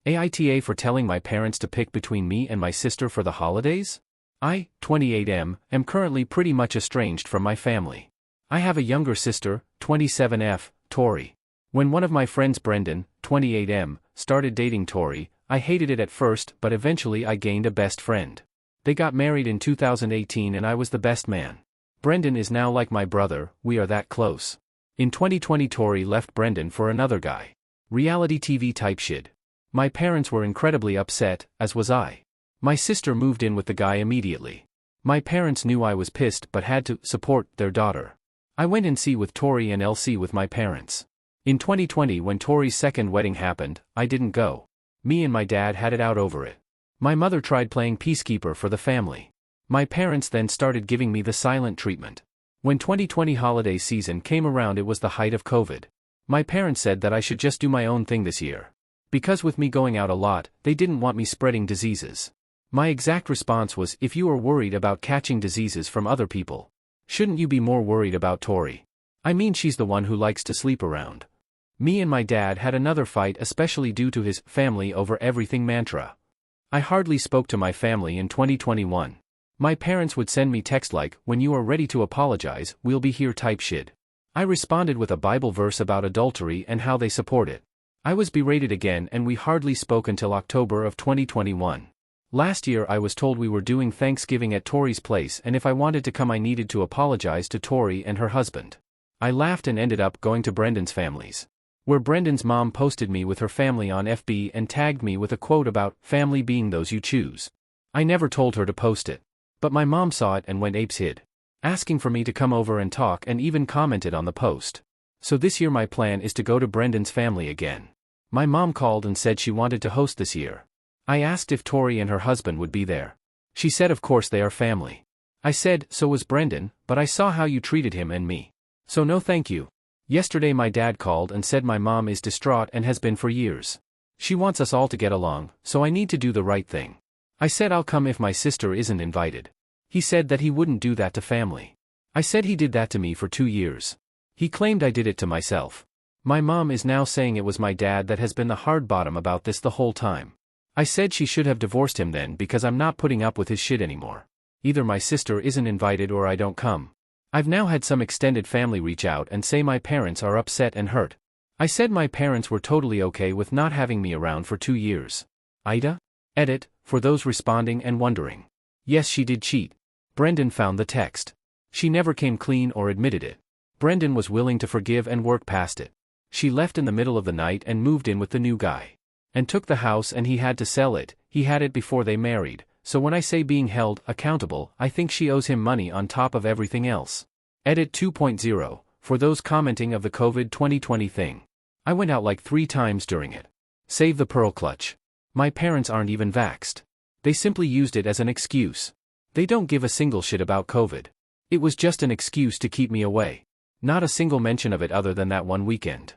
AITA for telling my parents to pick between me and my sister for the holidays? I, 28M, am currently pretty much estranged from my family. I have a younger sister, 27F, Tori. When one of my friends Brendan, 28M, started dating Tori, I hated it at first but eventually I gained a best friend. They got married in 2018 and I was the best man. Brendan is now like my brother, we are that close. In 2020 Tori left Brendan for another guy. Reality TV type shit. My parents were incredibly upset, as was I. My sister moved in with the guy immediately. My parents knew I was pissed but had to support their daughter. I went in C with Tori and LC with my parents. In 2020 when Tori's second wedding happened, I didn't go. Me and my dad had it out over it. My mother tried playing peacekeeper for the family. My parents then started giving me the silent treatment. When 2020 holiday season came around it was the height of COVID. My parents said that I should just do my own thing this year. Because with me going out a lot, they didn't want me spreading diseases. My exact response was, if you are worried about catching diseases from other people, shouldn't you be more worried about Tori? I mean she's the one who likes to sleep around. Me and my dad had another fight especially due to his family over everything mantra. I hardly spoke to my family in 2021. My parents would send me text like, when you are ready to apologize, we'll be here type shit. I responded with a Bible verse about adultery and how they support it. I was berated again and we hardly spoke until October of 2021. Last year I was told we were doing Thanksgiving at Tori's place and if I wanted to come I needed to apologize to Tori and her husband. I laughed and ended up going to Brendan's family's. Where Brendan's mom posted me with her family on FB and tagged me with a quote about, family being those you choose. I never told her to post it. But my mom saw it and went apes hid. Asking for me to come over and talk and even commented on the post. So this year my plan is to go to Brendan's family again. My mom called and said she wanted to host this year. I asked if Tori and her husband would be there. She said of course they are family. I said, so was Brendan, but I saw how you treated him and me. So no thank you. Yesterday my dad called and said my mom is distraught and has been for years. She wants us all to get along, so I need to do the right thing. I said I'll come if my sister isn't invited. He said that he wouldn't do that to family. I said he did that to me for 2 years. He claimed I did it to myself. My mom is now saying it was my dad that has been the hard bottom about this the whole time. I said she should have divorced him then because I'm not putting up with his shit anymore. Either my sister isn't invited or I don't come. I've now had some extended family reach out and say my parents are upset and hurt. I said my parents were totally okay with not having me around for 2 years. AITA? Edit, for those responding and wondering. Yes, she did cheat. Brendan found the text. She never came clean or admitted it. Brendan was willing to forgive and work past it. She left in the middle of the night and moved in with the new guy. And took the house and he had to sell it. He had it before they married, so when I say being held accountable, I think she owes him money on top of everything else. Edit 2.0, for those commenting of the COVID 2020 thing. I went out like 3 times during it. Save the pearl clutch. My parents aren't even vaxxed. They simply used it as an excuse. They don't give a single shit about COVID. It was just an excuse to keep me away. Not a single mention of it other than that one weekend.